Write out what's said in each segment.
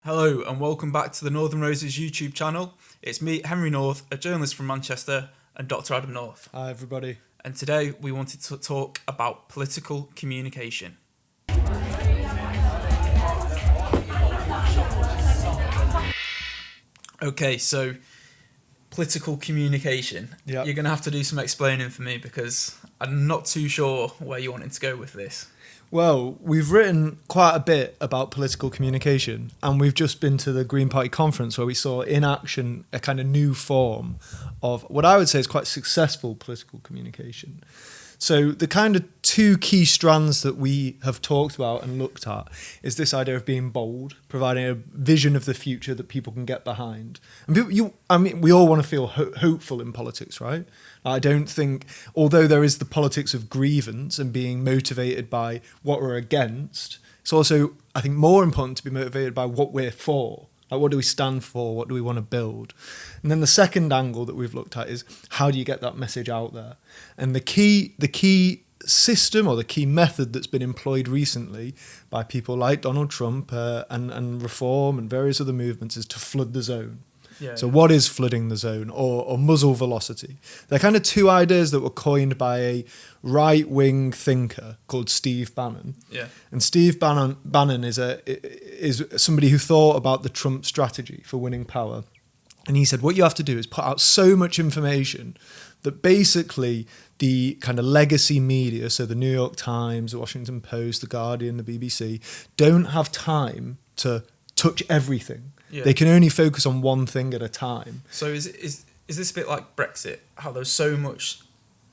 Hello and welcome back to the Northern Roses YouTube channel. It's me, Henry North, a journalist from Manchester, and Dr. Adam North. Hi everybody. And today we wanted to talk about political communication. Okay, so political communication. Yep. You're going to have to do some explaining for me because I'm not too sure where you wanted to go with this. Well, we've written quite a bit about political communication, and we've just been to the Green Party conference where we saw in action a kind of new form of what I would say is quite successful political communication. So the kind of two key strands that we have talked about and looked at is this idea of being bold, providing a vision of the future that people can get behind. And we all want to feel hopeful in politics, right? I don't think, although there is the politics of grievance and being motivated by what we're against, it's also, I think, more important to be motivated by what we're for. Like, what do we stand for? What do we want to build? And then the second angle that we've looked at is how do you get that message out there? And the key system or the key method that's been employed recently by people like Donald Trump and Reform and various other movements is to flood the zone. So what is flooding the zone or muzzle velocity? They're kind of two ideas that were coined by a right-wing thinker called Steve Bannon. Yeah. And Steve Bannon is somebody who thought about the Trump strategy for winning power. And he said, what you have to do is put out so much information that basically the kind of legacy media, so the New York Times, the Washington Post, the Guardian, the BBC, don't have time to touch everything. Yeah. They can only focus on one thing at a time. So is this a bit like Brexit? How there's so much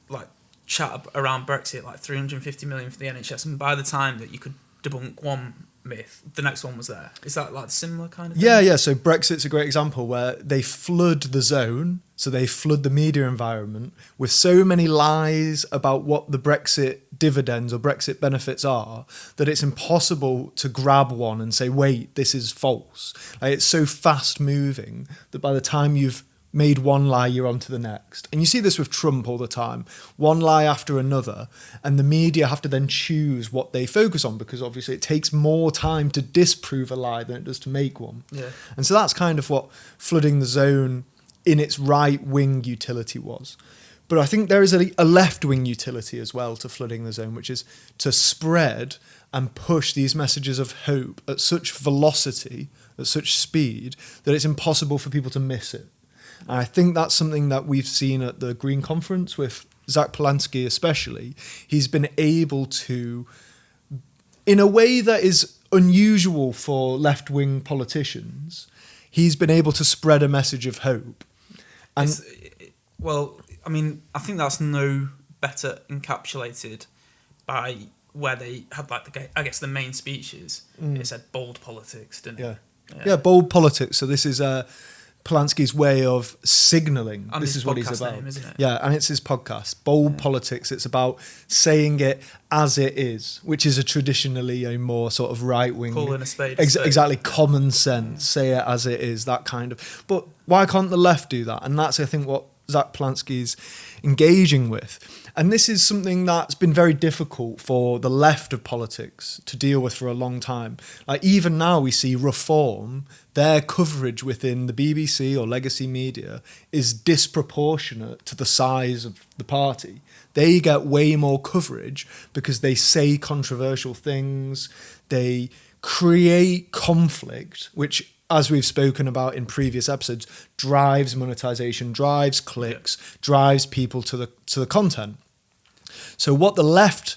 like chat around Brexit, like 350 million for the NHS, and by the time that you could debunk one myth, the next one was there. Is that like similar kind of thing? Yeah. So Brexit's a great example where they flood the zone, so they flood the media environment with so many lies about what the Brexit dividends or Brexit benefits are that it's impossible to grab one and say, wait, this is false. Like, it's so fast moving that by the time you've made one lie, you're on to the next. And you see this with Trump all the time, one lie after another, and the media have to then choose what they focus on because obviously it takes more time to disprove a lie than it does to make one. Yeah. And so that's kind of what flooding the zone in its right-wing utility was. But I think there is a left-wing utility as well to flooding the zone, which is to spread and push these messages of hope at such velocity, at such speed, that it's impossible for people to miss it. And I think that's something that we've seen at the Green Conference with Zach Polanski especially. He's been able to, in a way that is unusual for left-wing politicians, he's been able to spread a message of hope. And I think that's no better encapsulated by where they had like the main speeches. It said bold politics, didn't it? Yeah, bold politics. So this is Polanski's way of signalling and this is what he's about. Name, isn't it? Yeah, and it's his podcast, Bold Politics. It's about saying it as it is, which is a traditionally a more sort of right-wing... Calling a spade. Exactly, common sense, say it as it is, that kind of... But why can't the left do that? And that's, I think, what Zach Polanski's engaging with. And this is something that's been very difficult for the left of politics to deal with for a long time. Like even now we see Reform, their coverage within the BBC or legacy media is disproportionate to the size of the party. They get way more coverage because they say controversial things, they create conflict, which, as we've spoken about in previous episodes, drives monetization, drives clicks, drives people to the content. So what the left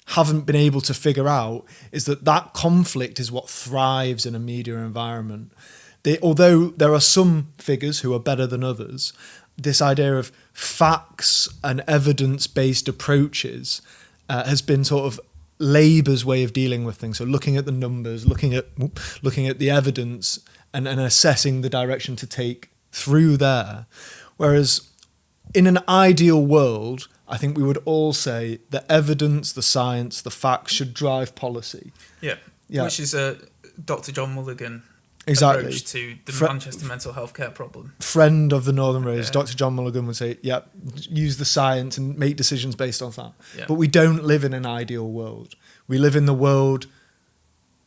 haven't been able to figure out is that conflict is what thrives in a media environment. Although there are some figures who are better than others, this idea of facts and evidence-based approaches has been sort of Labour's way of dealing with things. So looking at the numbers, looking at the evidence and assessing the direction to take through there. Whereas in an ideal world, I think we would all say the evidence, the science, the facts should drive policy. Yeah. Which is Dr. John Mulligan approach to the Manchester mental health care problem. Friend of the Northern Roses, Dr. John Mulligan would say, use the science and make decisions based on that. Yeah. But we don't live in an ideal world. We live in the world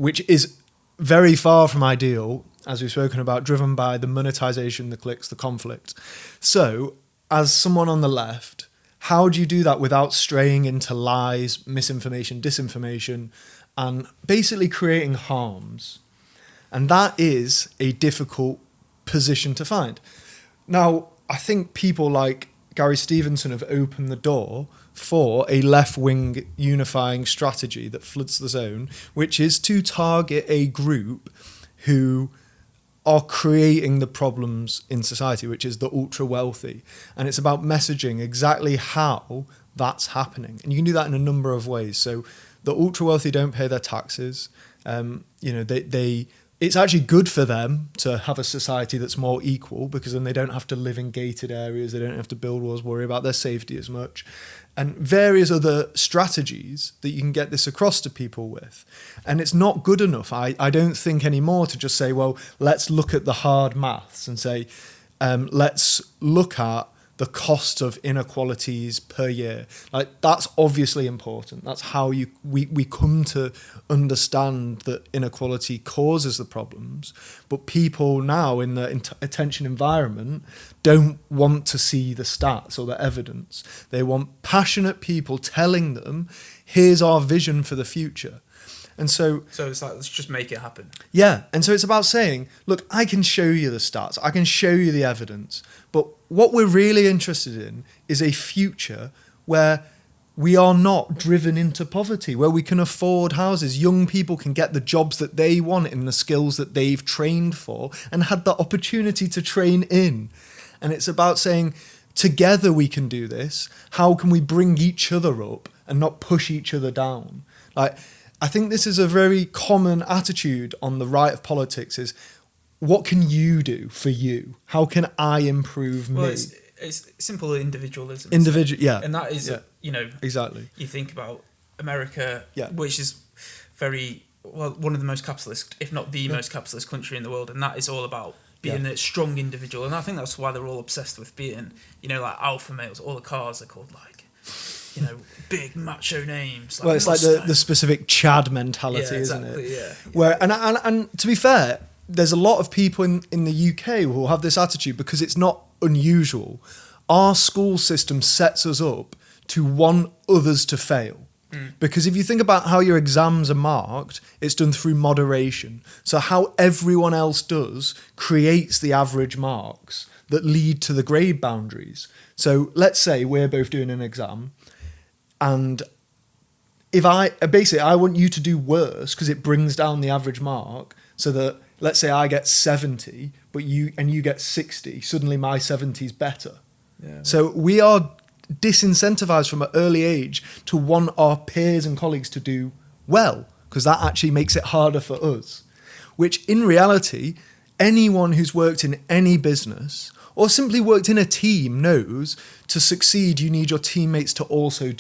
which is very far from ideal as we've spoken about, driven by the monetization, the clicks, the conflict. So, as someone on the left, how do you do that without straying into lies, misinformation, disinformation, and basically creating harms? And that is a difficult position to find. Now, I think people like Gary Stevenson have opened the door for a left-wing unifying strategy that floods the zone, which is to target a group who are creating the problems in society, which is the ultra-wealthy. And it's about messaging exactly how that's happening. And you can do that in a number of ways. So the ultra-wealthy don't pay their taxes. It's actually good for them to have a society that's more equal, because then they don't have to live in gated areas, they don't have to build walls, worry about their safety as much, and various other strategies that you can get this across to people with. And it's not good enough, I don't think, anymore to just say, well, let's look at the hard maths and say, let's look at the cost of inequalities per year. Like, that's obviously important. That's how we come to understand that inequality causes the problems. But people now in the attention environment don't want to see the stats or the evidence. They want passionate people telling them, here's our vision for the future. And so it's like, let's just make it happen. Yeah. And so it's about saying, look, I can show you the stats, I can show you the evidence, but what we're really interested in is a future where we are not driven into poverty, where we can afford houses. Young people can get the jobs that they want in the skills that they've trained for and had the opportunity to train in. And it's about saying, together we can do this. How can we bring each other up and not push each other down? Like, I think this is a very common attitude on the right of politics, is what can you do for you? How can I improve me? Well, it's simple individualism. Yeah. And that is, exactly. You think about America, Yeah. which is one of the most capitalist, if not the most capitalist country in the world. And that is all about being a strong individual. And I think that's why they're all obsessed with being, like alpha males. All the cars are called big macho names. Well, it's Mustang. like the specific Chad mentality, isn't it? Yeah. Where and to be fair, there's a lot of people in the UK who will have this attitude because it's not unusual. Our school system sets us up to want others to fail. Because if you think about how your exams are marked, it's done through moderation. So how everyone else does creates the average marks that lead to the grade boundaries. So let's say we're both doing an exam, and if I want you to do worse because it brings down the average mark, so that let's say I get 70, but you get 60, suddenly my 70 is better. Yeah. So we are disincentivized from an early age to want our peers and colleagues to do well, because that actually makes it harder for us. Which in reality, anyone who's worked in any business or simply worked in a team knows to succeed, you need your teammates to also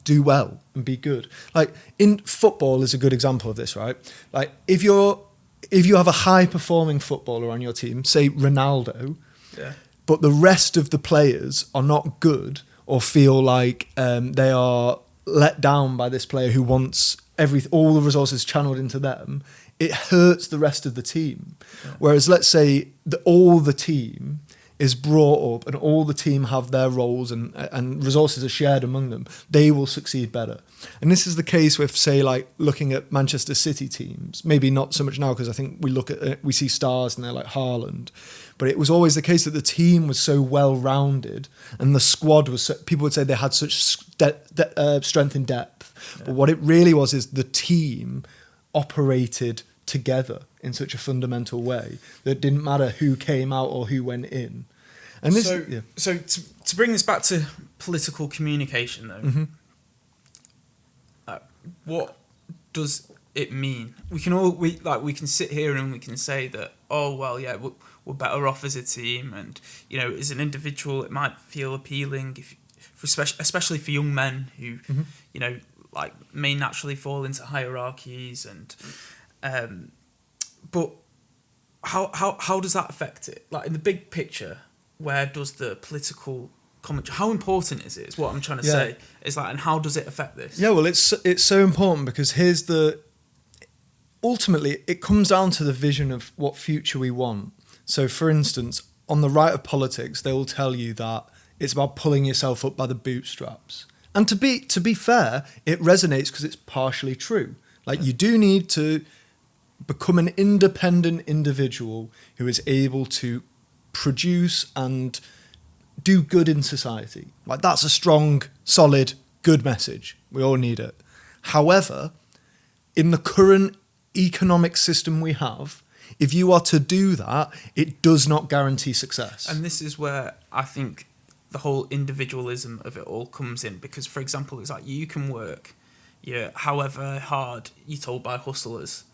do well and be good. Like in football is a good example of this, right? Like if you have a high performing footballer on your team, say Ronaldo, but the rest of the players are not good or feel like they are let down by this player who wants all the resources channeled into them, it hurts the rest of the team. Yeah. Whereas let's say all the team is brought up and all the team have their roles and resources are shared among them, they will succeed better. And this is the case with, say, like looking at Manchester City teams. Maybe not so much now, because I think we see stars and they're like Haaland. But it was always the case that the team was so well-rounded and the squad was people would say they had such strength in depth. Yeah. But what it really was is the team operated together in such a fundamental way that it didn't matter who came out or who went in. And this, so to bring this back to political communication, though, what does it mean? We can sit here and we can say that, oh well, yeah, we're better off as a team, and as an individual, it might feel appealing, especially for young men who may naturally fall into hierarchies and. But how does that affect it? Like in the big picture, where does the political commentary? How important is it? Is what I'm trying to say. Is like, and how does it affect this? Yeah, well, it's so important because ultimately, it comes down to the vision of what future we want. So, for instance, on the right of politics, they will tell you that it's about pulling yourself up by the bootstraps. And to be fair, it resonates because it's partially true. Like, you do need to become an independent individual who is able to produce and do good in society. Like, that's a strong, solid, good message. We all need it. However, in the current economic system we have, if you are to do that, it does not guarantee success. And this is where I think the whole individualism of it all comes in, because, for example, it's like you can work, however hard you're told by hustlers,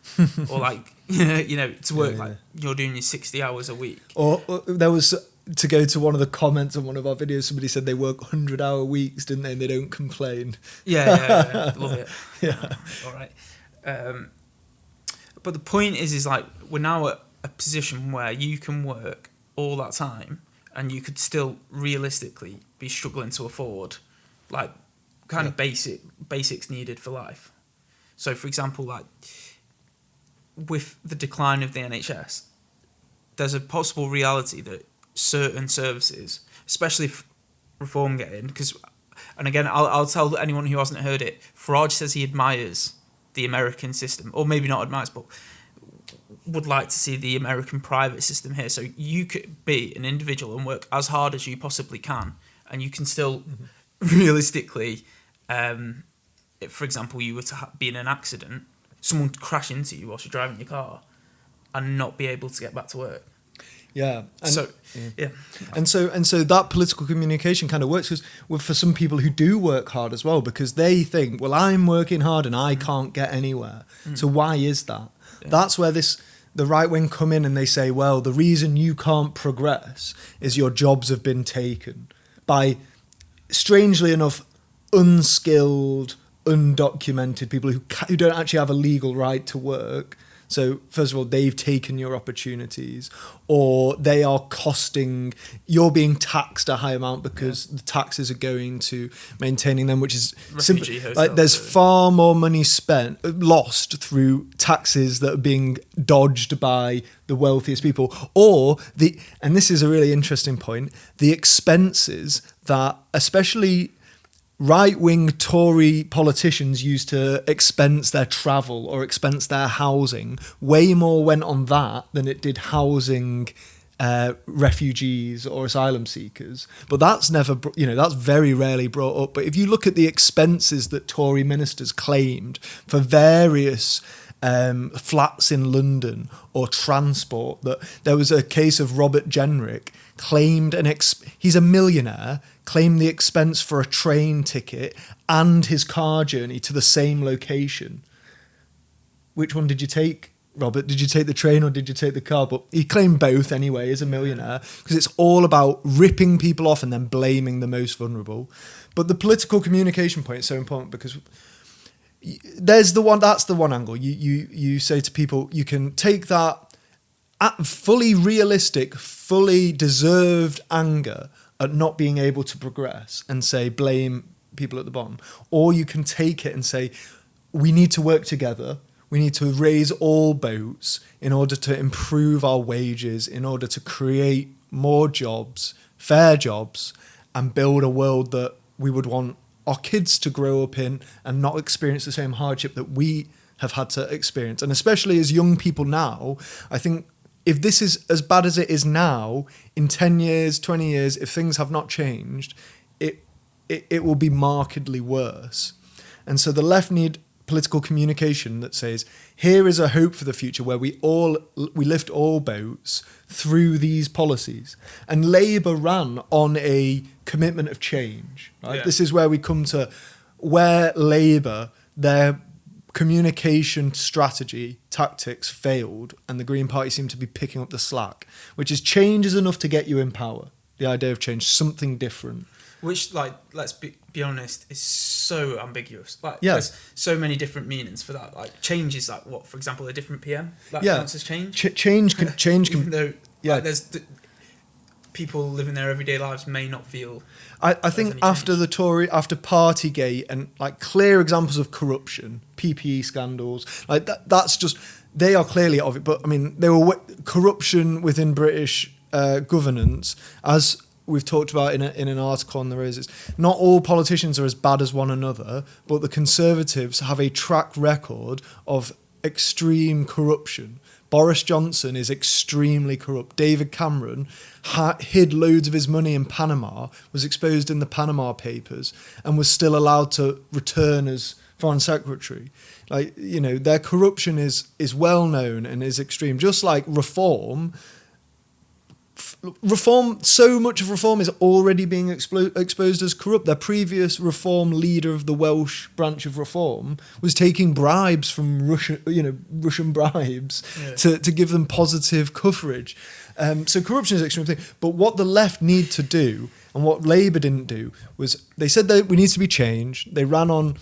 or like to work like you're doing your 60 hours a week. Or there was, to go to one of the comments on one of our videos, somebody said they work 100-hour weeks, didn't they? And they don't complain. Yeah. Love it. Yeah. All right. But the point is like we're now at a position where you can work all that time and you could still realistically be struggling to afford like kind of basics needed for life. So, for example, like with the decline of the NHS, there's a possible reality that certain services, especially if reform get in, because, and again, I'll tell anyone who hasn't heard it, Farage says he admires the American system, or maybe not admires, but would like to see the American private system here. So you could be an individual and work as hard as you possibly can, and you can still realistically, if, for example, you were to be in an accident, someone could crash into you whilst you're driving your car and not be able to get back to work. Yeah. And so that political communication kind of works because for some people who do work hard as well, because they think, well, I'm working hard and I can't get anywhere. So why is that? Yeah. That's where the right wing come in and they say, well, the reason you can't progress is your jobs have been taken by, strangely enough, unskilled, undocumented people who don't actually have a legal right to work. So, first of all, they've taken your opportunities, or they are costing, you're being taxed a high amount because the taxes are going to maintaining them, which is simply, like, there's far more money lost through taxes that are being dodged by the wealthiest people, and this is a really interesting point, the expenses that especially right-wing Tory politicians used to expense their travel or expense their housing. Way more went on that than it did housing refugees or asylum seekers. But that's that's very rarely brought up. But if you look at the expenses that Tory ministers claimed for various flats in London or transport, that there was a case of Robert Jenrick claimed he's a millionaire, claimed the expense for a train ticket and his car journey to the same location. Which one did you take, Robert? Did you take the train or did you take the car? But he claimed both anyway as a millionaire, because it's all about ripping people off and then blaming the most vulnerable. But the political communication point is so important, because that's the one angle. You say to people, you can take that fully realistic, fully deserved anger at not being able to progress and say blame people at the bottom, or you can take it and say we need to work together, we need to raise all boats in order to improve our wages, in order to create more jobs, fair jobs, and build a world that we would want our kids to grow up in and not experience the same hardship that we have had to experience. And especially as young people now, I think if this is as bad as it is now, in 10 years, 20 years, if things have not changed, it will be markedly worse. And so the left need political communication that says, here is a hope for the future where we lift all boats through these policies. And Labour ran on a commitment of change. Right? Yeah. This is where we come to where Labour, their communication strategy, tactics failed, and the Green Party seemed to be picking up the slack, which is change is enough to get you in power. The idea of change, something different. Which, like, let's be honest, is so ambiguous. Like, there's so many different meanings for that. Like, change is like what, for example, a different PM? That counts as change? Change can... Even though, like, there's people living their everyday lives may not feel. I think after after Partygate and like clear examples of corruption, PPE scandals, like that's just, they are clearly of it. But I mean, there were corruption within British governance, as we've talked about in an article on the Roses. Not all politicians are as bad as one another, but the Conservatives have a track record of extreme corruption. Boris Johnson is extremely corrupt. David Cameron hid loads of his money in Panama, was exposed in the Panama Papers, and was still allowed to return as Foreign Secretary. Like, you know, their corruption is well known and is extreme. Just like Reform, so much of Reform is already being exposed as corrupt. Their previous Reform leader of the Welsh branch of Reform was taking bribes from Russian bribes to give them positive coverage. So corruption is an extreme thing. But what the left need to do, and what Labour didn't do, was they said that we need to be changed. They ran on,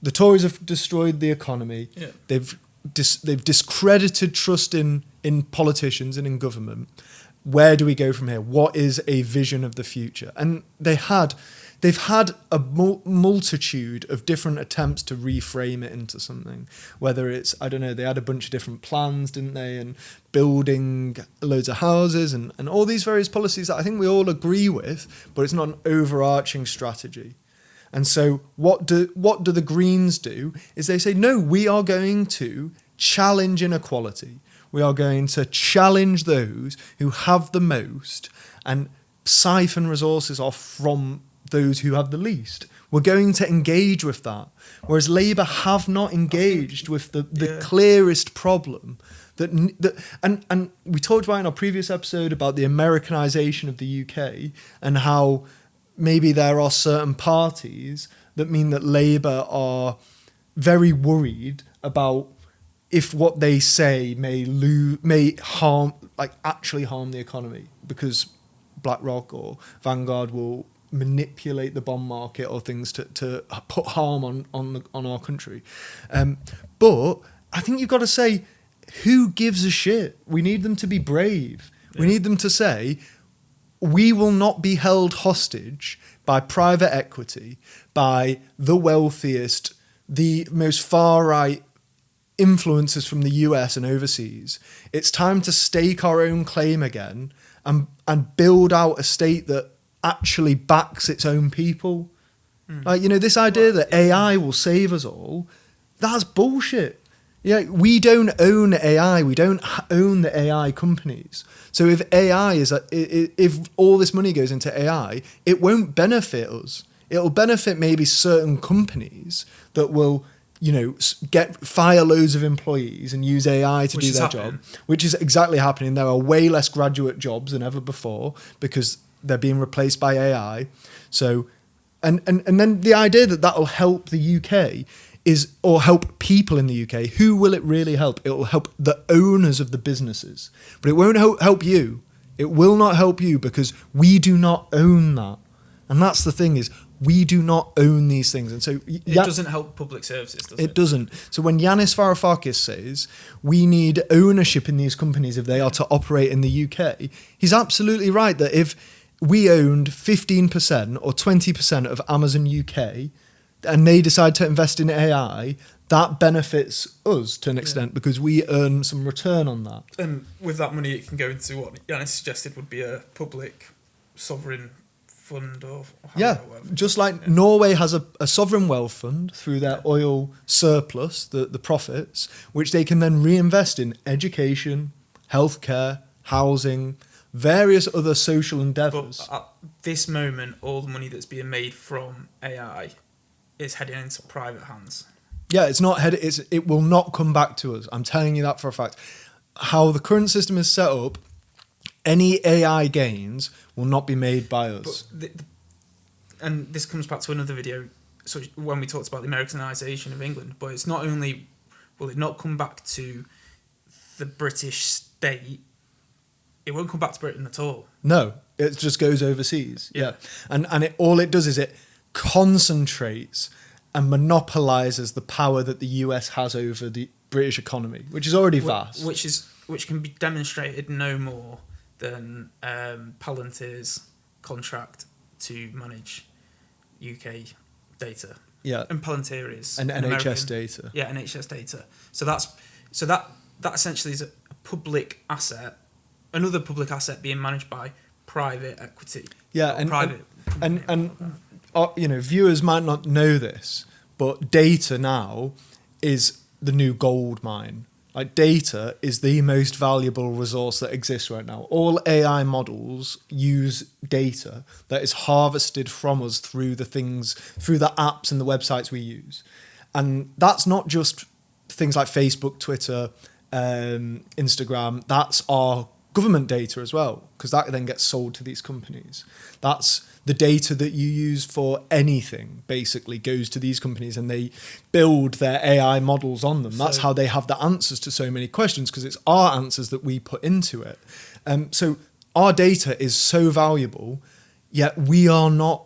the Tories have destroyed the economy. Yeah. They've discredited trust in politicians and in government. Where do we go from here? What is a vision of the future? And they've had a multitude of different attempts to reframe it into something. Whether it's, I don't know, they had a bunch of different plans, didn't they? And building loads of houses and all these various policies that I think we all agree with, but it's not an overarching strategy. And so what do the Greens do? Is they say, no, we are going to challenge inequality. We are going to challenge those who have the most and siphon resources off from those who have the least. We're going to engage with that. Whereas Labour have not engaged with the clearest problem. And we talked about in our previous episode about the Americanisation of the UK and how maybe there are certain parties that mean that Labour are very worried about if what they say may harm, like actually harm the economy, because BlackRock or Vanguard will manipulate the bond market or things to put harm on our country. But I think you've got to say, who gives a shit? We need them to be brave. Yeah. We need them to say, we will not be held hostage by private equity, by the wealthiest, the most far-right influences from the US and overseas. It's time to stake our own claim again and build out a state that actually backs its own people. Like, you know, this idea that AI will save us all, that's bullshit. Yeah, we don't own AI. We don't own the AI companies. So if if all this money goes into AI, it won't benefit us. It'll benefit maybe certain companies that will, you know, fire loads of employees and use AI to do their job, which is exactly happening. There are way less graduate jobs than ever before because they're being replaced by AI. So, and then the idea that will help the UK or help people in the UK. Who will it really help? It will help the owners of the businesses, but it won't help you. It will not help you because we do not own that. And that's the thing is, we do not own these things. And so it doesn't help public services, does it? It doesn't. So when Yanis Varoufakis says we need ownership in these companies if they are to operate in the UK, he's absolutely right that if we owned 15% or 20% of Amazon UK and they decide to invest in AI, that benefits us to an extent because we earn some return on that. And with that money, it can go into what Yanis suggested would be a public sovereign fund or just like Norway has a sovereign wealth fund through their oil surplus, the profits, which they can then reinvest in education, healthcare, housing, various other social endeavours. But at this moment, all the money that's being made from AI is heading into private hands. Yeah, it's not headed. It will not come back to us. I'm telling you that for a fact. How the current system is set up, any AI gains will not be made by us. And this comes back to another video, so when we talked about the Americanisation of England, but it's not only will it not come back to the British state, it won't come back to Britain at all. No, it just goes overseas. Yeah. And all it does is it concentrates and monopolises the power that the US has over the British economy, which is already vast. Which can be demonstrated no more than Palantir's contract to manage UK data. Yeah. And Palantir is And an NHS American, data. Yeah, NHS data. So that essentially is a public asset, another public asset being managed by private equity. Yeah, and private viewers might not know this, but data now is the new gold mine. Like, data is the most valuable resource that exists right now. All AI models use data that is harvested from us through the apps and the websites we use. And that's not just things like Facebook, Twitter, Instagram. That's our government data as well, because that then gets sold to these companies. That's the data that you use for anything basically goes to these companies, and they build their AI models on them. That's how they have the answers to so many questions, because it's our answers that we put into it. So our data is so valuable, yet we are not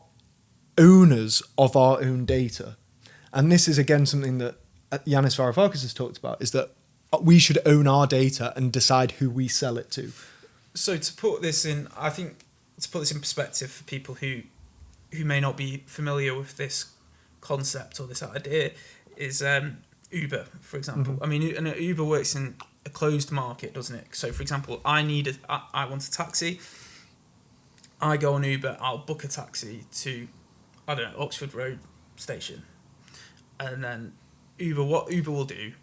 owners of our own data. And this is, again, something that Yanis Varoufakis has talked about, is that we should own our data and decide who we sell it to. So to put this in perspective for people who may not be familiar with this concept or this idea, is Uber, for example. Mm-hmm. I mean, and Uber works in a closed market, doesn't it? So, for example, I want a taxi. I go on Uber, I'll book a taxi to, I don't know, Oxford Road station. And then what Uber will do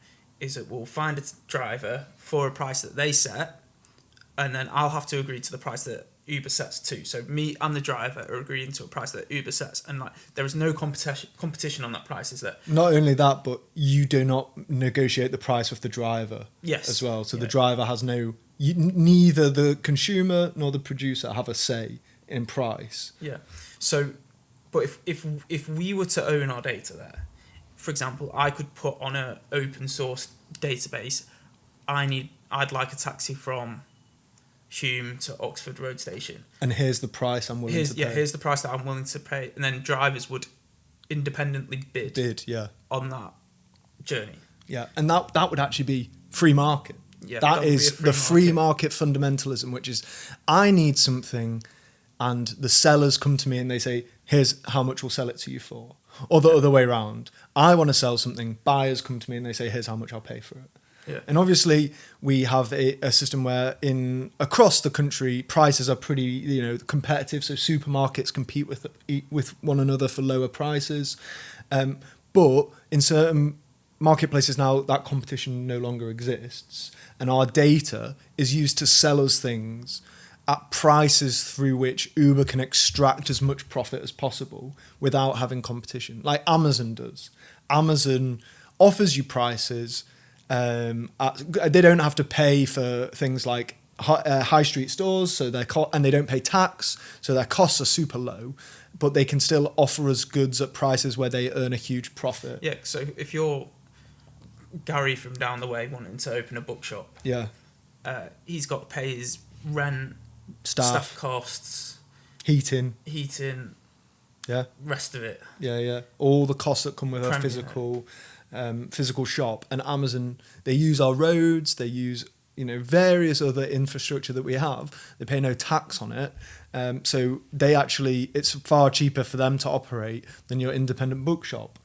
is it will find a driver for a price that they set, and then I'll have to agree to the price that Uber sets too. So me and the driver are agreeing to a price that Uber sets, and like there is no competition on that price, is there? Not only that, but you do not negotiate the price with the driver. Yes. As well. So the driver has neither the consumer nor the producer have a say in price. Yeah. So, but if we were to own our data there, for example, I could put on an open source database, I'd like a taxi from Hume to Oxford Road Station. And here's the price I'm willing to pay. Yeah, here's the price that I'm willing to pay. And then drivers would independently bid on that journey. Yeah, and that would actually be free market. Yeah, that is the free market fundamentalism, which is I need something and the sellers come to me and they say, here's how much we'll sell it to you for. Or the other way around. I want to sell something, buyers come to me and they say, here's how much I'll pay for it. Yeah. And obviously we have a system where across the country prices are pretty competitive, so supermarkets compete with one another for lower prices. But in certain marketplaces now that competition no longer exists, and our data is used to sell us things at prices through which Uber can extract as much profit as possible without having competition, like Amazon does. Amazon offers you prices. They don't have to pay for things like high street stores, so and they don't pay tax, so their costs are super low, but they can still offer us goods at prices where they earn a huge profit. Yeah, so if you're Gary from down the way wanting to open a bookshop, he's got to pay his rent, staff costs, heating, rest of it. All the costs that come with a physical shop. And Amazon, they use our roads, they use various other infrastructure that we have. They pay no tax on it, so it's far cheaper for them to operate than your independent bookshop.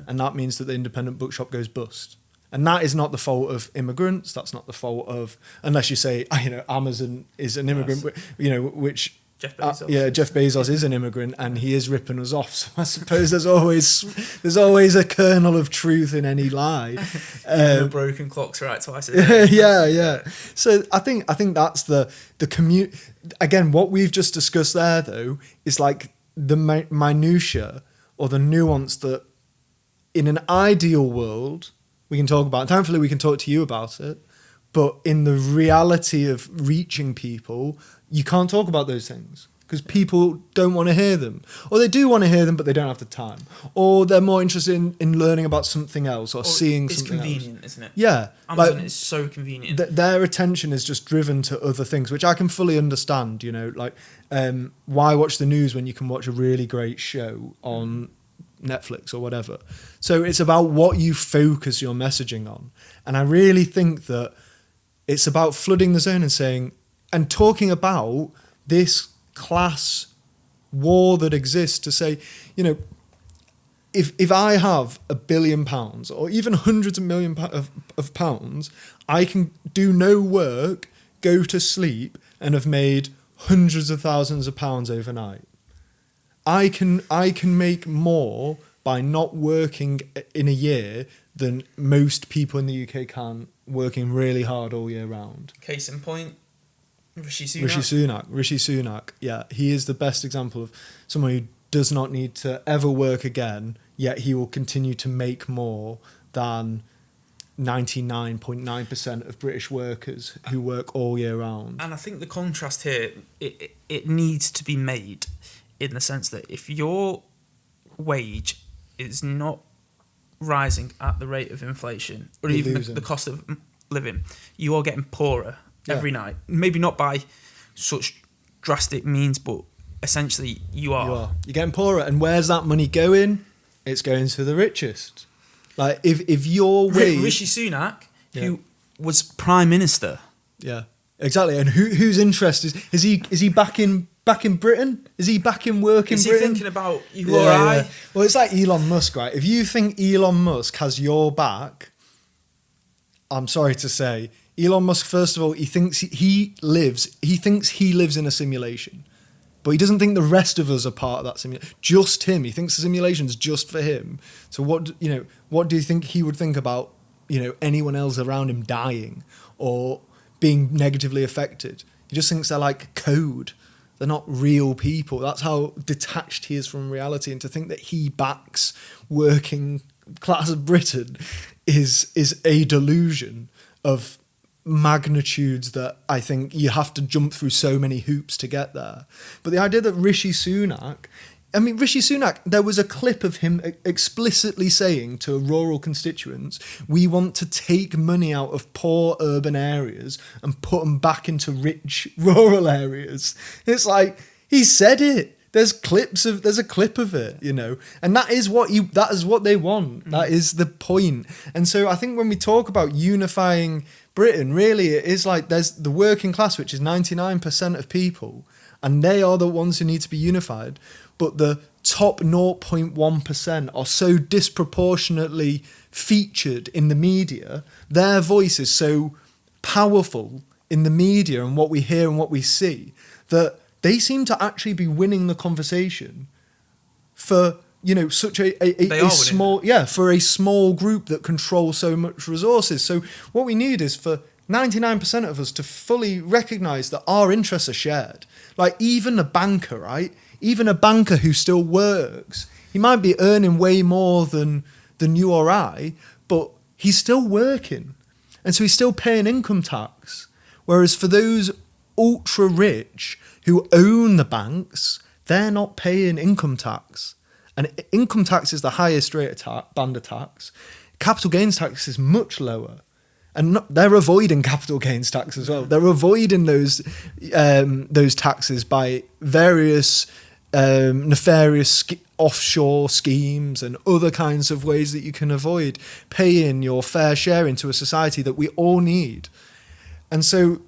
And that means that the independent bookshop goes bust. And that is not the fault of immigrants. That's not the fault of, unless you say, Amazon is an immigrant, which Jeff Bezos. Jeff Bezos is an immigrant, and he is ripping us off. So I suppose there's always a kernel of truth in any lie. The broken clock's right twice a day. yeah. So I think that's the commute. Again, what we've just discussed there, though, is like the minutia or the nuance that, in an ideal world, we can talk about. Thankfully, we can talk to you about it. But in the reality of reaching people, you can't talk about those things because people don't want to hear them. Or they do want to hear them, but they don't have the time. Or they're more interested in learning about something else or seeing something else. It's convenient, isn't it? Yeah. Amazon is so convenient. Their attention is just driven to other things, which I can fully understand. Why watch the news when you can watch a really great show on Netflix or whatever? So it's about what you focus your messaging on. And I really think that it's about flooding the zone and saying, and talking about this class war that exists to say, you know, if I have £1 billion or even hundreds of million of pounds, I can do no work, go to sleep, and have made hundreds of thousands of pounds overnight. I can make more by not working in a year than most people in the UK can, working really hard all year round. Case in point, Rishi Sunak, yeah, he is the best example of someone who does not need to ever work again, yet he will continue to make more than 99.9% of British workers who work all year round. And I think the contrast here, it needs to be made in the sense that if your wage is not rising at the rate of inflation or You're even losing. the cost of living, you are getting poorer every night. Maybe not by such drastic means, but essentially you are. You're getting poorer. And where's that money going? It's going to the richest. Like if your wage... Rishi Sunak, who was Prime Minister. Yeah, exactly. And whose interest is he back in Britain? Is he back in work in Britain? Is he thinking about you or I? Yeah. Well, it's like Elon Musk, right? If you think Elon Musk has your back, I'm sorry to say, Elon Musk, first of all, he thinks he lives in a simulation. But he doesn't think the rest of us are part of that simulation. Just him. He thinks the simulation's just for him. So what do you think he would think about, anyone else around him dying or being negatively affected? He just thinks they're like code. They're not real people. That's how detached he is from reality. And to think that he backs working class of Britain is a delusion of magnitudes that I think you have to jump through so many hoops to get there. But the idea that Rishi Sunak, there was a clip of him explicitly saying to rural constituents, we want to take money out of poor urban areas and put them back into rich rural areas. It's like, he said it. There's a clip of it, and that is what they want. That is the point. And so I think when we talk about unifying Britain, really it is like there's the working class, which is 99% of people, and they are the ones who need to be unified. But the top 0.1% are so disproportionately featured in the media. Their voice is so powerful in the media and what we hear and what we see that they seem to actually be winning the conversation for such a small for a small group that controls so much resources. So what we need is for 99% of us to fully recognise that our interests are shared. Like even a banker, right? Even a banker who still works, he might be earning way more than you or I, but he's still working. And so he's still paying income tax. Whereas for those ultra rich who own the banks, they're not paying income tax. And income tax is the highest rate of band of tax. Capital gains tax is much lower. And they're avoiding capital gains tax as well. They're avoiding those taxes by various nefarious offshore schemes and other kinds of ways that you can avoid paying your fair share into a society that we all need. And so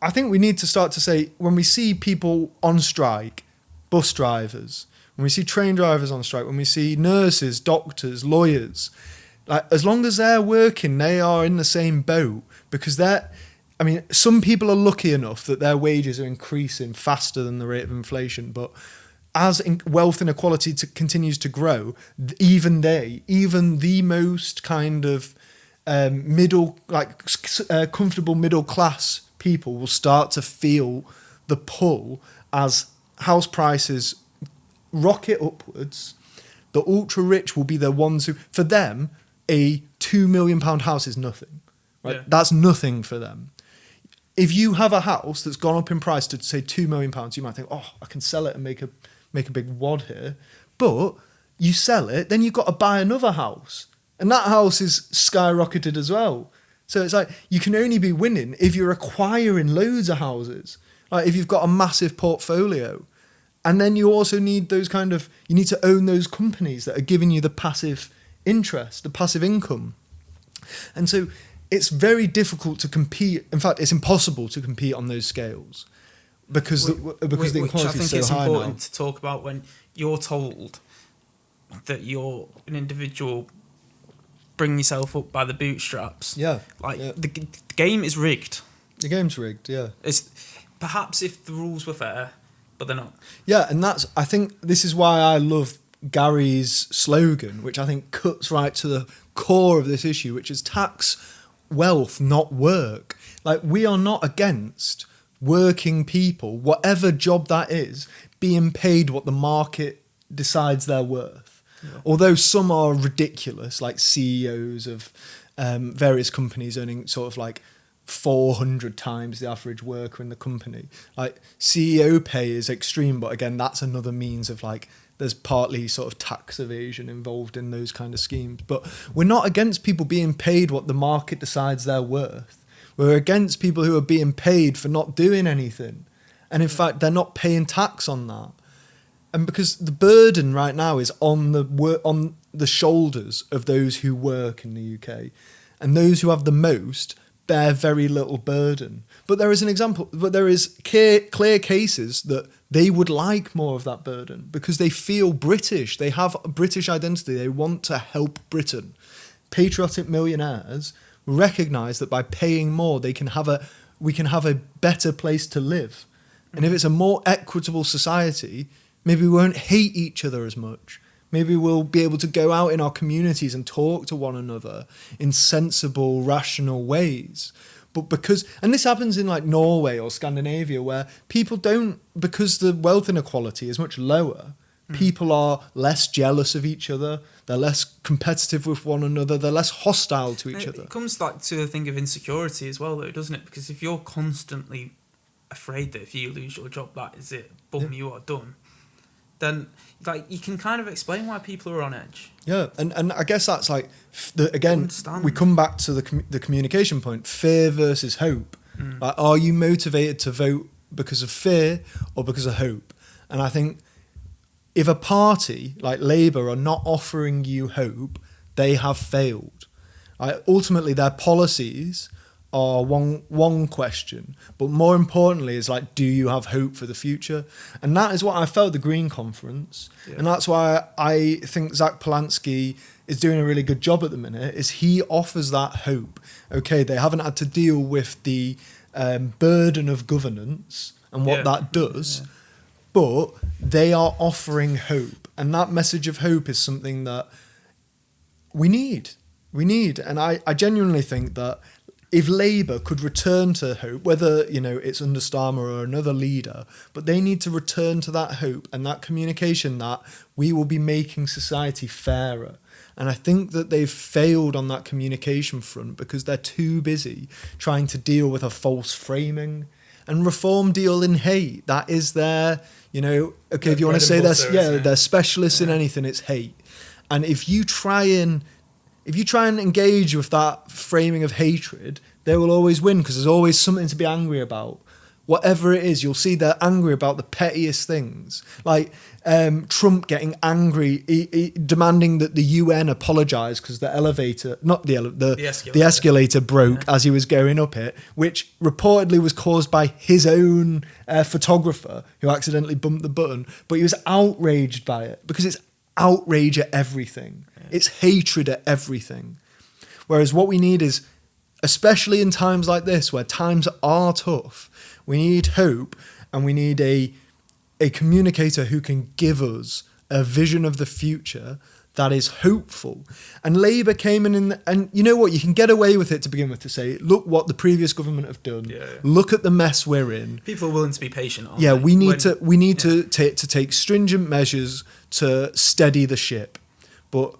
I think we need to start to say, when we see people on strike, bus drivers, when we see train drivers on strike, when we see nurses, doctors, lawyers, like as long as they're working, they are in the same boat, because some people are lucky enough that their wages are increasing faster than the rate of inflation, but as wealth inequality continues to grow, even the most kind of comfortable middle class people will start to feel the pull as house prices rocket upwards. The ultra rich will be the ones who, for them, a £2 million house is nothing. Right? Yeah. That's nothing for them. If you have a house that's gone up in price to say £2 million, you might think, oh, I can sell it and make a big wad here. But you sell it, then you've got to buy another house. And that house is skyrocketed as well. So it's like, you can only be winning if you're acquiring loads of houses. Like if you've got a massive portfolio. And then you also need you need to own those companies that are giving you the passive interest, the passive income. And so it's very difficult to compete. In fact, it's impossible to compete on those scales because the Which inequality I think is so it's high important now. to talk about when you're told that you're an individual, bring yourself up by the bootstraps. Yeah, Like yeah. the game is rigged. The game's rigged. Yeah. It's perhaps if the rules were fair, but they're not. Yeah, and I think this is why I love Gary's slogan, which I think cuts right to the core of this issue, which is tax wealth, not work. Like, we are not against working people, whatever job that is, being paid what the market decides they're worth. Yeah. Although some are ridiculous, like CEOs of various companies earning sort of like 400 times the average worker in the company. Like, CEO pay is extreme, but again, that's another means of like, there's partly sort of tax evasion involved in those kind of schemes. But we're not against people being paid what the market decides they're worth. We're against people who are being paid for not doing anything. And in fact, they're not paying tax on that. And because the burden right now is on the shoulders of those who work in the UK, and those who have the most bear very little burden. But there is clear cases that they would like more of that burden because they feel British. They have a British identity. They want to help Britain. Patriotic millionaires recognise that by paying more, we can have a better place to live. And if it's a more equitable society, maybe we won't hate each other as much. Maybe we'll be able to go out in our communities and talk to one another in sensible, rational ways. But and this happens in like Norway or Scandinavia, where people don't, because the wealth inequality is much lower, people are less jealous of each other, they're less competitive with one another, they're less hostile to each other. It comes like to the thing of insecurity as well, though, doesn't it? Because if you're constantly afraid that if you lose your job, that is it, boom, you are done, then like you can kind of explain why people are on edge. Yeah, and I guess that's like, again, we come back to the communication point, fear versus hope. Like, are you motivated to vote because of fear or because of hope? And I think if a party like Labour are not offering you hope, they have failed. Ultimately, their policies are one question, but more importantly is like, do you have hope for the future? And that is what I felt at the Green Conference. Yeah. And that's why I think Zach Polanski is doing a really good job at the minute, is he offers that hope. Okay, they haven't had to deal with the burden of governance and what that does, but they are offering hope. And that message of hope is something that we need. And I genuinely think that if Labour could return to hope, whether it's under Starmer or another leader, but they need to return to that hope and that communication that we will be making society fairer. And I think that they've failed on that communication front because they're too busy trying to deal with a false framing. And Reform deal in hate. That is their, if you want to say they're specialists in anything, it's hate. And if you try and engage with that framing of hatred, they will always win because there's always something to be angry about. Whatever it is, you'll see they're angry about the pettiest things. Like Trump getting angry, demanding that the UN apologise because the elevator, not the escalator broke as he was going up it, which reportedly was caused by his own photographer who accidentally bumped the button. But he was outraged by it because it's outrage at everything. It's hatred at everything. Whereas what we need is, especially in times like this where times are tough, we need hope, and we need a communicator who can give us a vision of the future that is hopeful. And Labour came in and you know what, you can get away with it to begin with, to say, look what the previous government have done. Yeah. Look at the mess we're in. People are willing to be patient, aren't they? We need to take stringent measures to steady the ship. But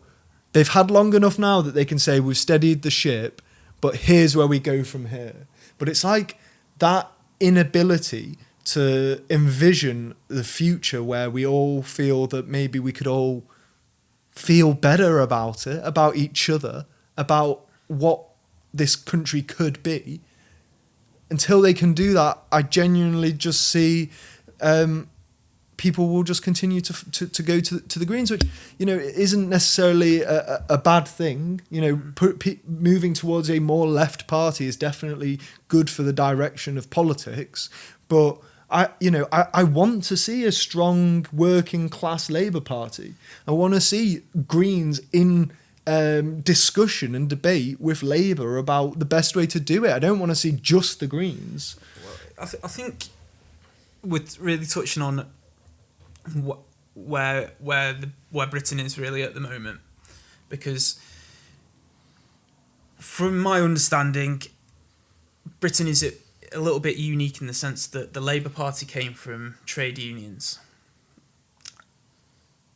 they've had long enough now that they can say we've steadied the ship, but here's where we go from here. But it's like that inability to envision the future where we all feel that maybe we could all feel better about it, about each other, about what this country could be. Until they can do that, I genuinely just see people will just continue to go to the Greens, which, you know, isn't necessarily a bad thing. You know, moving towards a more left party is definitely good for the direction of politics. But I want to see a strong working class Labour Party. I want to see Greens in discussion and debate with Labour about the best way to do it. I don't want to see just the Greens. Well, I think with really touching on where Britain is really at the moment, because from my understanding, Britain is a little bit unique in the sense that the Labour Party came from trade unions,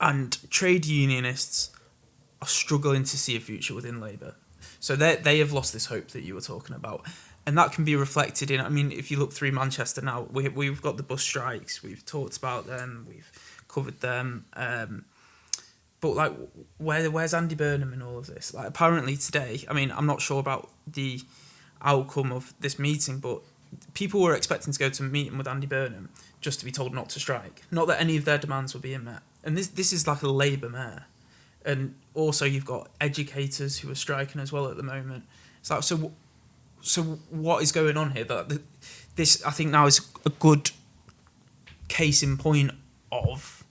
and trade unionists are struggling to see a future within Labour. So they have lost this hope that you were talking about. And that can be reflected in, I mean, if you look through Manchester now, we've got the bus strikes, we've talked about them, we've covered them. But, like, where's Andy Burnham in all of this? Like, apparently today, I mean, I'm not sure about the outcome of this meeting, but people were expecting to go to a meeting with Andy Burnham just to be told not to strike. Not that any of their demands were being met. And this is like a Labour mayor. And also you've got educators who are striking as well at the moment. It's like, so what is going on here? This, I think, now is a good case in point of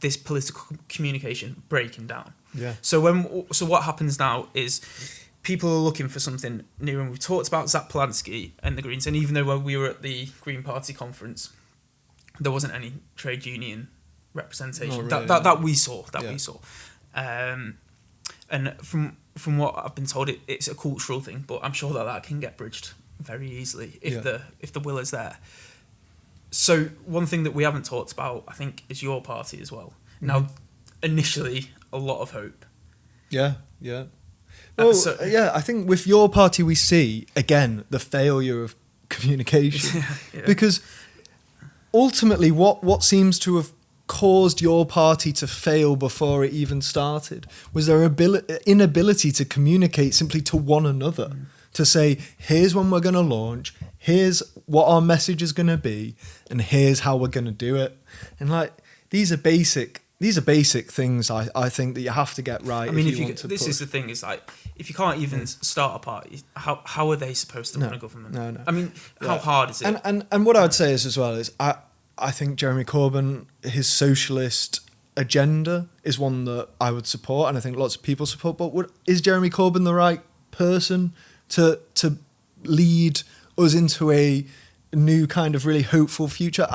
this political communication breaking down. Yeah. So what happens now is people are looking for something new, and we've talked about Zach Polanski and the Greens, and even though when we were at the Green Party conference, there wasn't any trade union representation that we saw. And from what I've been told, it's a cultural thing, but I'm sure that can get bridged very easily if the will is there. So one thing that we haven't talked about, I think, is your party as well. Mm-hmm. Now, initially, a lot of hope. Yeah. Well, I think with your party we see, again, the failure of communication. Yeah. Because ultimately what seems to have caused your party to fail before it even started was their inability to communicate simply to one another, to say, here's when we're going to launch, here's what our message is going to be, and here's how we're going to do it. And like, these are basic things I think that you have to get right. I mean, this is the thing, is like, if you can't even start a party, how are they supposed to run a government? No. I mean, how hard is it? And what I'd say is as well is I think Jeremy Corbyn, his socialist agenda is one that I would support, and I think lots of people support. But is Jeremy Corbyn the right person to lead us into a new kind of really hopeful future?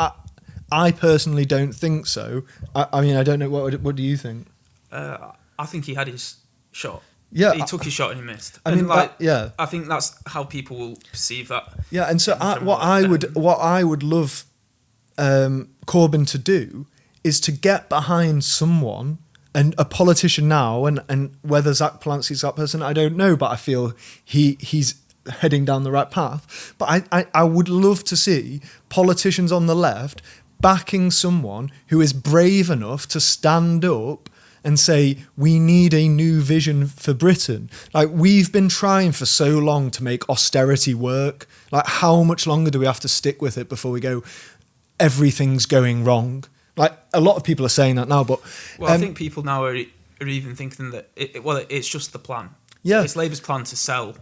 I personally don't think so. I mean, I don't know. What do you think? I think he had his shot. Yeah, he took his shot and he missed. I mean, I think that's how people will perceive that. Yeah, and so what I would love Corbyn to do is to get behind someone, and a politician now, and whether Zach Polanski's that person, I don't know, but I feel he's heading down the right path. But I would love to see politicians on the left backing someone who is brave enough to stand up and say, we need a new vision for Britain. Like, we've been trying for so long to make austerity work. Like, how much longer do we have to stick with it before we go, everything's going wrong? Like, a lot of people are saying that now, but... Well, I think people now are even thinking that, it's just the plan. Yeah. It's Labour's plan to sell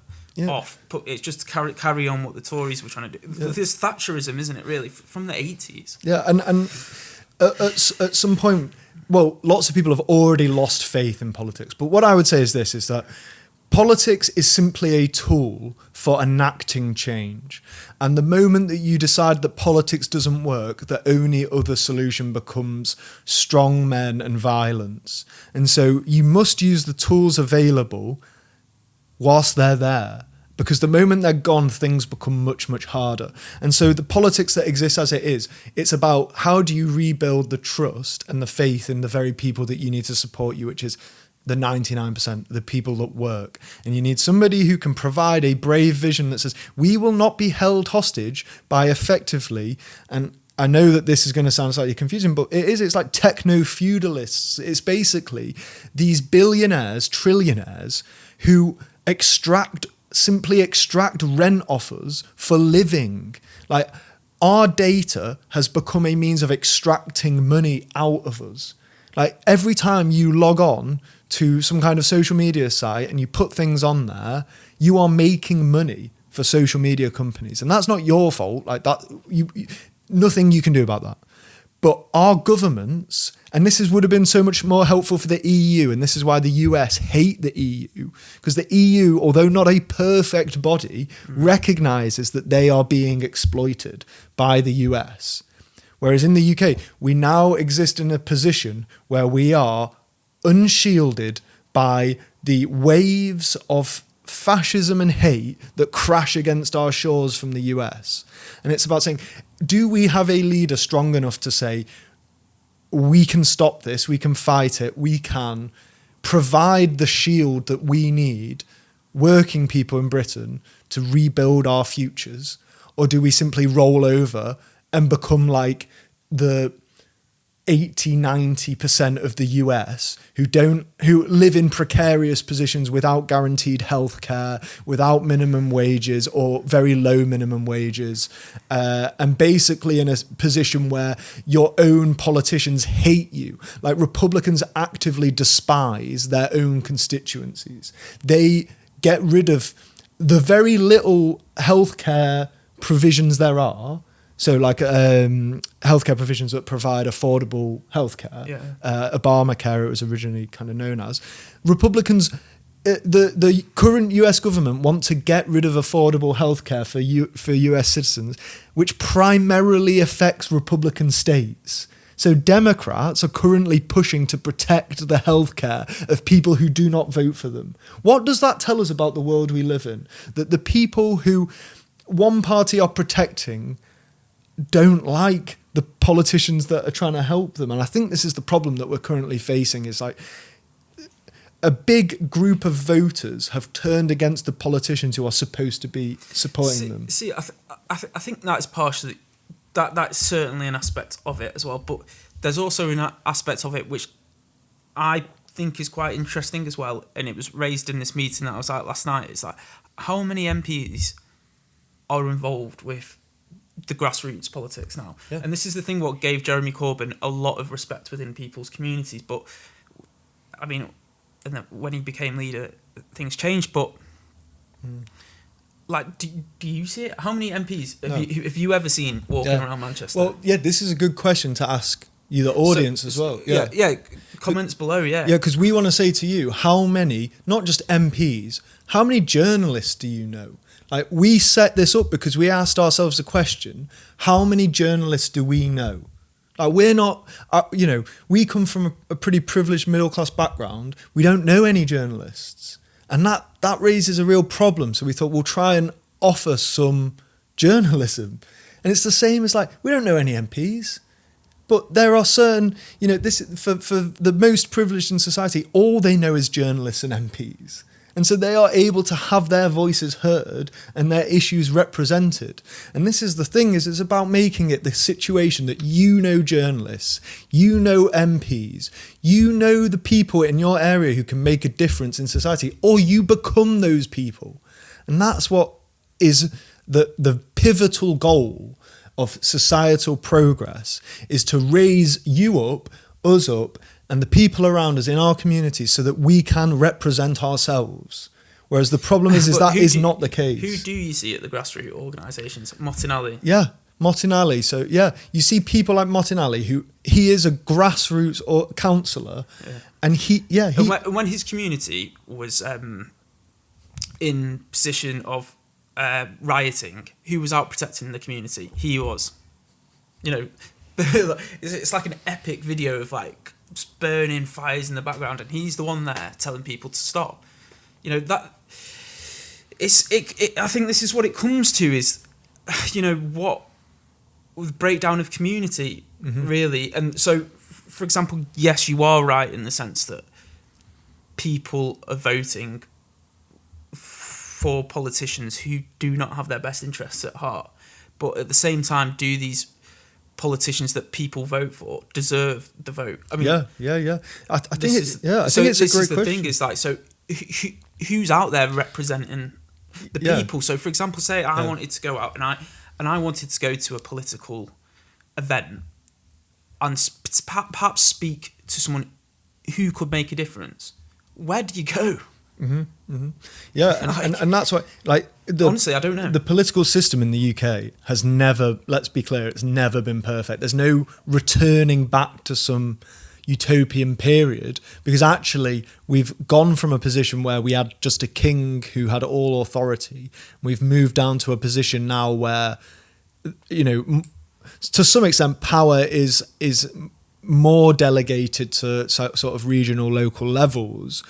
off. But it's just to carry on what the Tories were trying to do. Yeah. There's Thatcherism, isn't it, really, from the 80s? Yeah, and at some point... Well, lots of people have already lost faith in politics. But what I would say is this, is that politics is simply a tool for enacting change. And the moment that you decide that politics doesn't work, the only other solution becomes strong men and violence. And so you must use the tools available whilst they're there. Because the moment they're gone, things become much, much harder. And so the politics that exists as it is, it's about how do you rebuild the trust and the faith in the very people that you need to support you, which is the 99%, the people that work. And you need somebody who can provide a brave vision that says, we will not be held hostage by effectively, and I know that this is going to sound slightly confusing, but it's like techno-feudalists. It's basically these billionaires, trillionaires, who simply extract rent offers for living. Like, our data has become a means of extracting money out of us. Like every time you log on to some kind of social media site and you put things on there, you are making money for social media companies. And that's not your fault. Like that, nothing you can do about that. But our governments, and would have been so much more helpful for the EU, and this is why the US hate the EU, because the EU, although not a perfect body, recognises that they are being exploited by the US. Whereas in the UK, we now exist in a position where we are unshielded by the waves of fascism and hate that crash against our shores from the US. And it's about saying, do we have a leader strong enough to say, we can stop this, we can fight it, we can provide the shield that we need, working people in Britain, to rebuild our futures? Or do we simply roll over and become like the 80-90% of the US who live in precarious positions without guaranteed healthcare, without minimum wages or very low minimum wages, and basically in a position where your own politicians hate you. Like Republicans actively despise their own constituencies. They get rid of the very little healthcare provisions there are. So like healthcare provisions that provide affordable healthcare, Obamacare it was originally kind of known as. Republicans, the current US government want to get rid of affordable healthcare for US citizens, which primarily affects Republican states. So Democrats are currently pushing to protect the healthcare of people who do not vote for them. What does that tell us about the world we live in? That the people who one party are protecting don't like the politicians that are trying to help them. And I think this is the problem that we're currently facing, is like a big group of voters have turned against the politicians who are supposed to be supporting them. I think that's partially, that's certainly an aspect of it as well. But there's also an aspect of it which I think is quite interesting as well. And it was raised in this meeting that I was at last night. It's like, how many MPs are involved with the grassroots politics now? Yeah. And this is the thing what gave Jeremy Corbyn a lot of respect within people's communities. But I mean, and then when he became leader, things changed. But like, do you see it? How many MPs have you ever seen walking around Manchester? Well, yeah, this is a good question to ask you, the audience, as well. Yeah. Comments below, yeah. Yeah, because we want to say to you, how many, not just MPs, how many journalists do you know? Like, we set this up because we asked ourselves the question, how many journalists do we know? Like, we're not, we come from a pretty privileged middle-class background. We don't know any journalists. And that raises a real problem. So we thought we'll try and offer some journalism. And it's the same as, like, we don't know any MPs. But there are certain, this for the most privileged in society, all they know is journalists and MPs. And so they are able to have their voices heard and their issues represented. And this is the thing, is it's about making it the situation that journalists, MPs, the people in your area who can make a difference in society, or you become those people. And that's what is the pivotal goal of societal progress, is to raise you up, us up, and the people around us in our communities so that we can represent ourselves. Whereas the problem is that is not the case. Who do you see at the grassroots organisations? Martinelli. Yeah, Martinelli. So, yeah, you see people like Martinelli, he is a grassroots councillor. Yeah. And when his community was in position of rioting, who was out protecting the community? He was. It's like an epic video of like burning fires in the background, and he's the one there telling people to stop. I think this is what it comes to, is what the breakdown of community, really. And so, for example, yes, you are right in the sense that people are voting for politicians who do not have their best interests at heart, but at the same time, do these politicians that people vote for deserve the vote? I mean, yeah. I think it's a great question. The thing is, like, so who's out there representing the people? So, for example, say I wanted to go out and and I wanted to go to a political event and perhaps speak to someone who could make a difference, where do you go? Yeah, and that's why, like, honestly, I don't know. The political system in the UK has never, let's be clear, it's never been perfect. There's no returning back to some utopian period, because actually we've gone from a position where we had just a king who had all authority. We've moved down to a position now where, you know, to some extent, power is more delegated to sort of regional, local levels.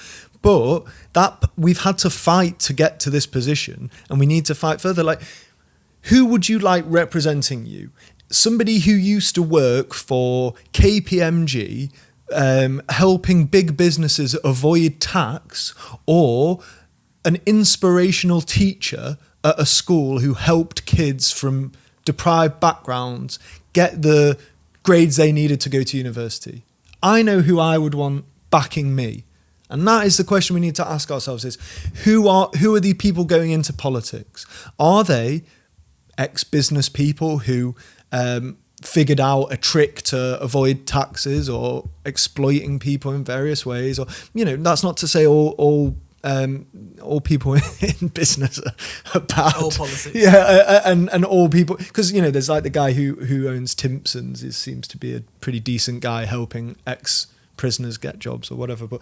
But that we've had to fight to get to this position, and we need to fight further. Like, who would you like representing you? Somebody who used to work for KPMG, helping big businesses avoid tax, or an inspirational teacher at a school who helped kids from deprived backgrounds get the grades they needed to go to university? I know who I would want backing me. And that is the question we need to ask ourselves: is who are the people going into politics? Are they ex-business people who figured out a trick to avoid taxes, or exploiting people in various ways? Or, you know, that's not to say all people in business are bad. All politics. Yeah, and all people, because, you know, there's like the guy who owns Timpson's seems to be a pretty decent guy helping ex-prisoners get jobs or whatever. But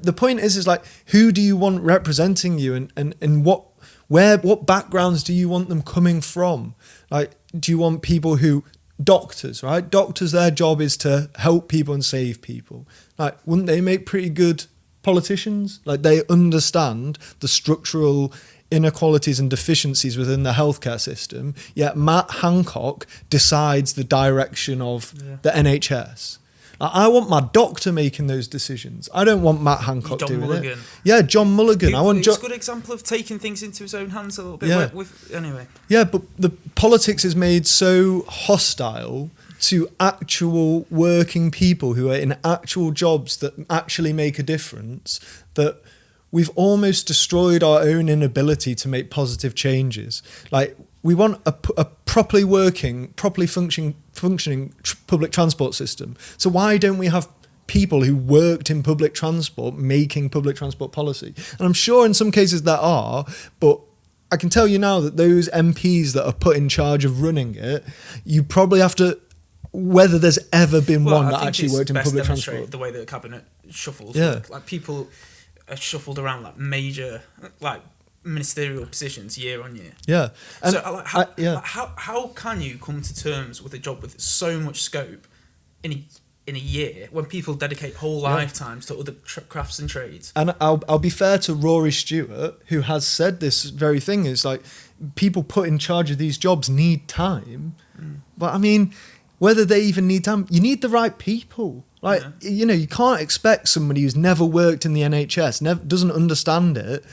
the point is like, who do you want representing you, and what backgrounds do you want them coming from? Like, do you want people who, doctors, right? Doctors, their job is to help people and save people. Like, wouldn't they make pretty good politicians? Like, they understand the structural inequalities and deficiencies within the healthcare system, yet Matt Hancock decides the direction of the NHS. I want my doctor making those decisions. I don't want Matt Hancock doing it. Yeah, John Mulligan. It's a good example of taking things into his own hands a little bit. Yeah. Anyway. Yeah, but the politics is made so hostile to actual working people who are in actual jobs that actually make a difference, that we've almost destroyed our own inability to make positive changes. Like, we want a properly working, properly functioning public transport system. So why don't we have people who worked in public transport making public transport policy? And I'm sure in some cases there are, but I can tell you now that those MPs that are put in charge of running it, you probably have to, whether there's ever been one that actually worked in public transport. The way that the cabinet shuffles. Yeah. Like, people are shuffled around like major, like, ministerial positions year on year. Yeah. And so how can you come to terms with a job with so much scope in a year when people dedicate whole lifetimes to other crafts and trades? And I'll be fair to Rory Stewart, who has said this very thing, is like, people put in charge of these jobs need time. But I mean, whether they even need time, you need the right people. Like, you know, you can't expect somebody who's never worked in the NHS, doesn't understand it,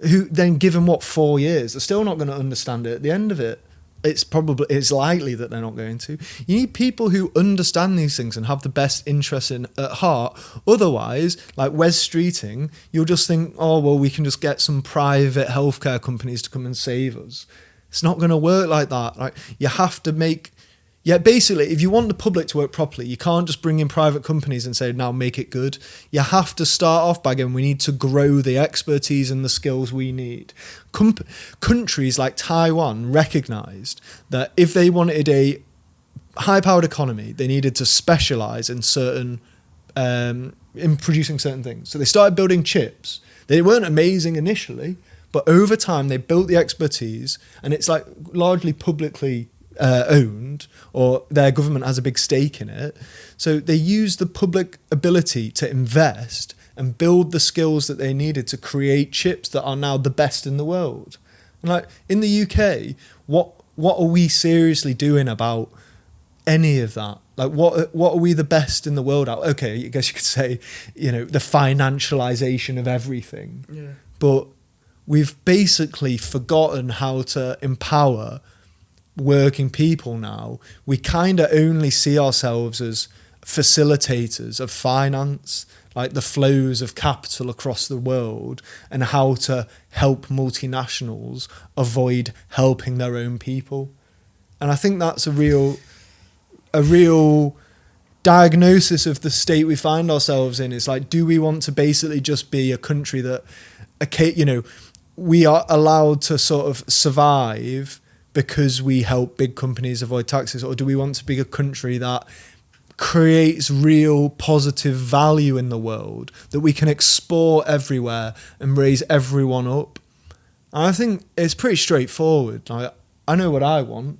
who then give them 4 years, they're still not going to understand it at the end of it. It's likely that they're not going to. You need people who understand these things and have the best interest at heart. Otherwise, like Wes Streeting, you'll just think, oh, well, we can just get some private healthcare companies to come and save us. It's not going to work like that. Like, you have to make... Yeah, basically, if you want the public to work properly, you can't just bring in private companies and say, now make it good. You have to start off by going, we need to grow the expertise and the skills we need. Countries like Taiwan recognised that if they wanted a high-powered economy, they needed to specialise in in producing certain things. So they started building chips. They weren't amazing initially, but over time they built the expertise, and it's like largely publicly owned, or their government has a big stake in it. So they used the public ability to invest and build the skills that they needed to create chips that are now the best in the world. And like, in the UK, what are we seriously doing about any of that? Like, what are we the best in the world at? Okay, I guess you could say, you know, the financialization of everything. Yeah. But we've basically forgotten how to empower working people now. We kind of only see ourselves as facilitators of finance, like the flows of capital across the world, and how to help multinationals avoid helping their own people. And I think that's a real diagnosis of the state we find ourselves in. Is like, do we want to basically just be a country that, we are allowed to sort of survive because we help big companies avoid taxes, or do we want to be a country that creates real positive value in the world that we can export everywhere and raise everyone up? And I think it's pretty straightforward. I know what I want.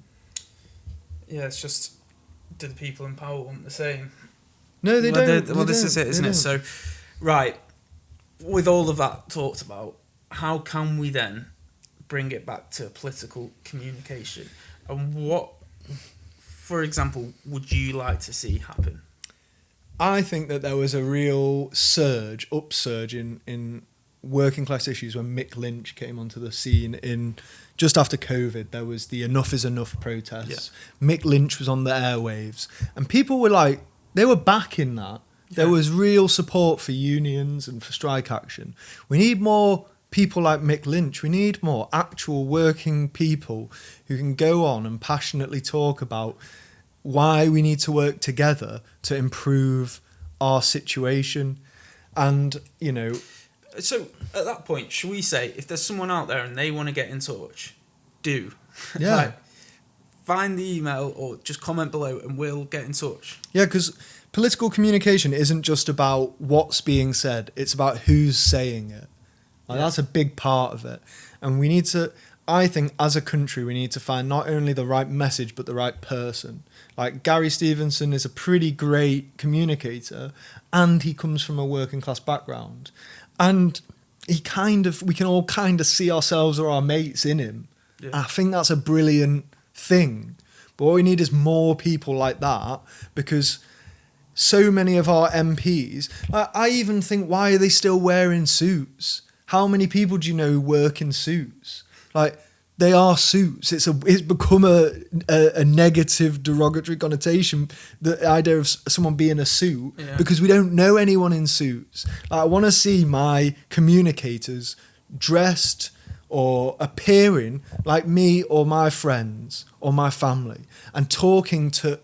Yeah, it's just, do the people in power want the same? No, they don't. This is it, isn't it? So, right, with all of that talked about, how can we then bring it back to political communication? And what, for example, would you like to see happen? I think that there was a real upsurge in working class issues when Mick Lynch came onto the scene in just after COVID. There was the Enough is Enough protests. Yeah. Mick Lynch was on the airwaves, and people were like, they were backing that. Yeah. There was real support for unions and for strike action. We need more people like Mick Lynch. We need more actual working people who can go on and passionately talk about why we need to work together to improve our situation. And, So at that point, should we say, if there's someone out there and they want to get in touch, do. Yeah. Like, find the email or just comment below and we'll get in touch. Yeah, because political communication isn't just about what's being said. It's about who's saying it. That's a big part of it. And we need to, I think, as a country, we need to find not only the right message, but the right person. Like, Gary Stevenson is a pretty great communicator, and he comes from a working class background. And we can all kind of see ourselves or our mates in him. Yeah. I think that's a brilliant thing. But what we need is more people like that, because so many of our MPs, I even think, why are they still wearing suits? How many people do you know who work in suits? Like, they are suits. It's become a negative, derogatory connotation, the idea of someone being a suit, because we don't know anyone in suits. Like, I want to see my communicators dressed or appearing like me or my friends or my family and talking to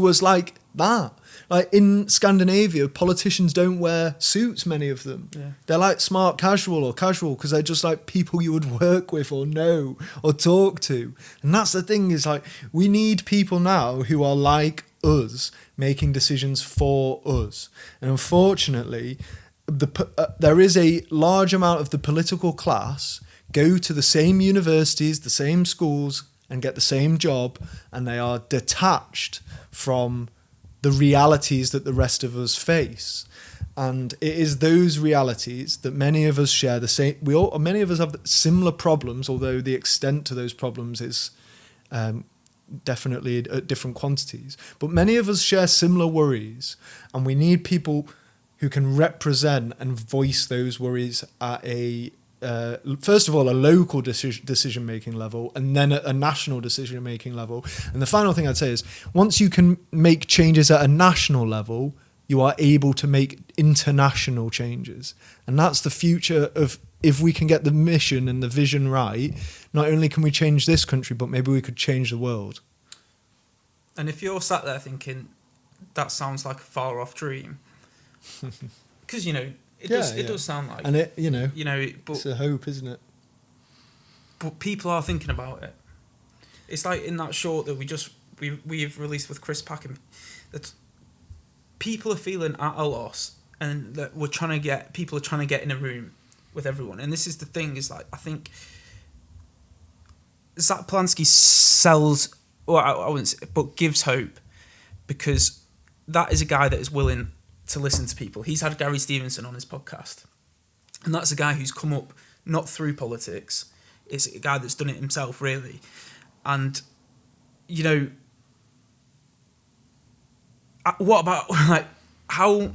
us like that. Like, in Scandinavia, politicians don't wear suits, many of them. Yeah. They're like smart casual or casual because they're just like people you would work with or know or talk to. And that's the thing, is like, we need people now who are like us, making decisions for us. And unfortunately, there is a large amount of the political class go to the same universities, the same schools, and get the same job, and they are detached from the realities that the rest of us face. And it is those realities that many of us share the same. Many of us have similar problems, although the extent to those problems is definitely at different quantities. But many of us share similar worries, and we need people who can represent and voice those worries at first of all, a local decision-making level, and then at a national decision-making level. And the final thing I'd say is, once you can make changes at a national level, you are able to make international changes. And that's the future of, if we can get the mission and the vision right, not only can we change this country, but maybe we could change the world. And if you're sat there thinking, that sounds like a far-off dream, because, it does sound like, and it, but it's a hope, isn't it? But people are thinking about it. It's like in that short that we've released with Chris Packham, that people are feeling at a loss, and that people are trying to get in a room with everyone. And this is the thing, is like, I think Zach Polanski sells, or I wouldn't say, but gives hope, because that is a guy that is willing to listen to people. He's had Gary Stevenson on his podcast, and that's a guy who's come up not through politics. It's a guy that's done it himself, really. And what about, like, how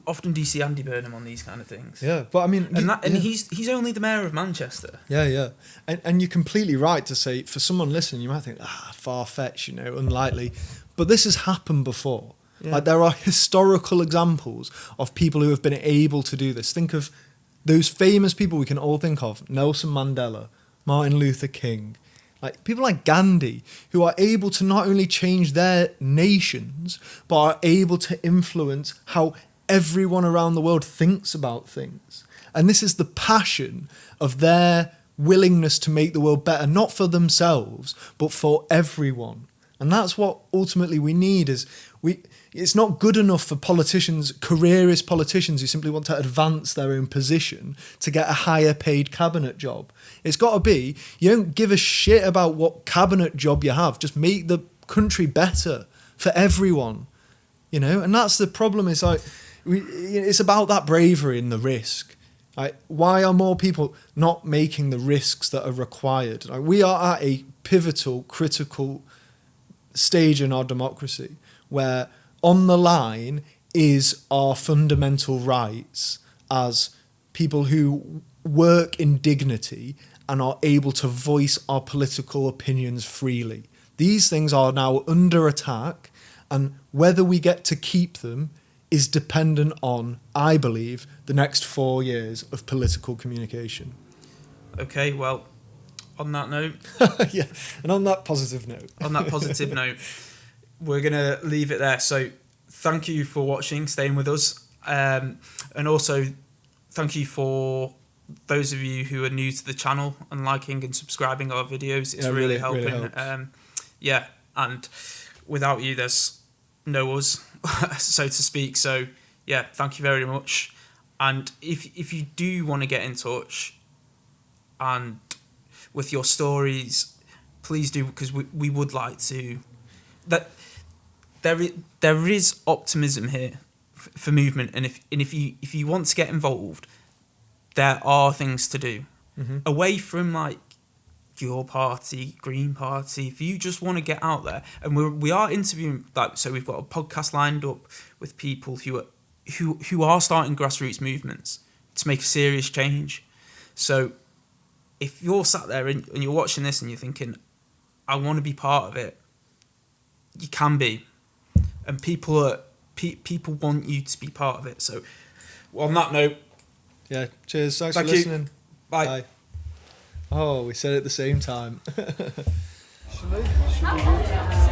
often do you see Andy Burnham on these kind of things? Yeah, but I mean, he's only the mayor of Manchester. Yeah, and you're completely right to say, for someone listening, you might think, far-fetched, unlikely, but this has happened before. Yeah. Like, there are historical examples of people who have been able to do this. Think of those famous people we can all think of: Nelson Mandela, Martin Luther King. like people like Gandhi, who are able to not only change their nations, but are able to influence how everyone around the world thinks about things. And this is the passion of their willingness to make the world better, not for themselves, but for everyone. And that's what ultimately we need. It's not good enough for politicians, careerist politicians who simply want to advance their own position to get a higher paid cabinet job. It's got to be, you don't give a shit about what cabinet job you have, just make the country better for everyone, you know? And that's the problem. It's like, it's about that bravery and the risk. Like, why are more people not making the risks that are required? Like, we are at a pivotal, critical stage in our democracy where on the line is our fundamental rights as people who work in dignity and are able to voice our political opinions freely. These things are now under attack, and whether we get to keep them is dependent on, I believe, the next 4 years of political communication. Okay, well, on that note... yeah, and on that positive note. We're going to leave it there. So thank you for watching, staying with us. And also thank you for those of you who are new to the channel and liking and subscribing our videos. It's really helping. Really and without you, there's no us, so to speak. So yeah, thank you very much. And if you do want to get in touch and with your stories, please do, because we would like to... That there is optimism here for movement, and if you want to get involved, there are things to do away from like your party, Green Party. If you just want to get out there, and we are interviewing, like, so we've got a podcast lined up with people who are starting grassroots movements to make a serious change. So if you're sat there and you're watching this and you're thinking, I want to be part of it, you can be. And people want you to be part of it. So, on that note, yeah, cheers. Thanks for you. listening. Bye. Oh, we said it at the same time. Should we?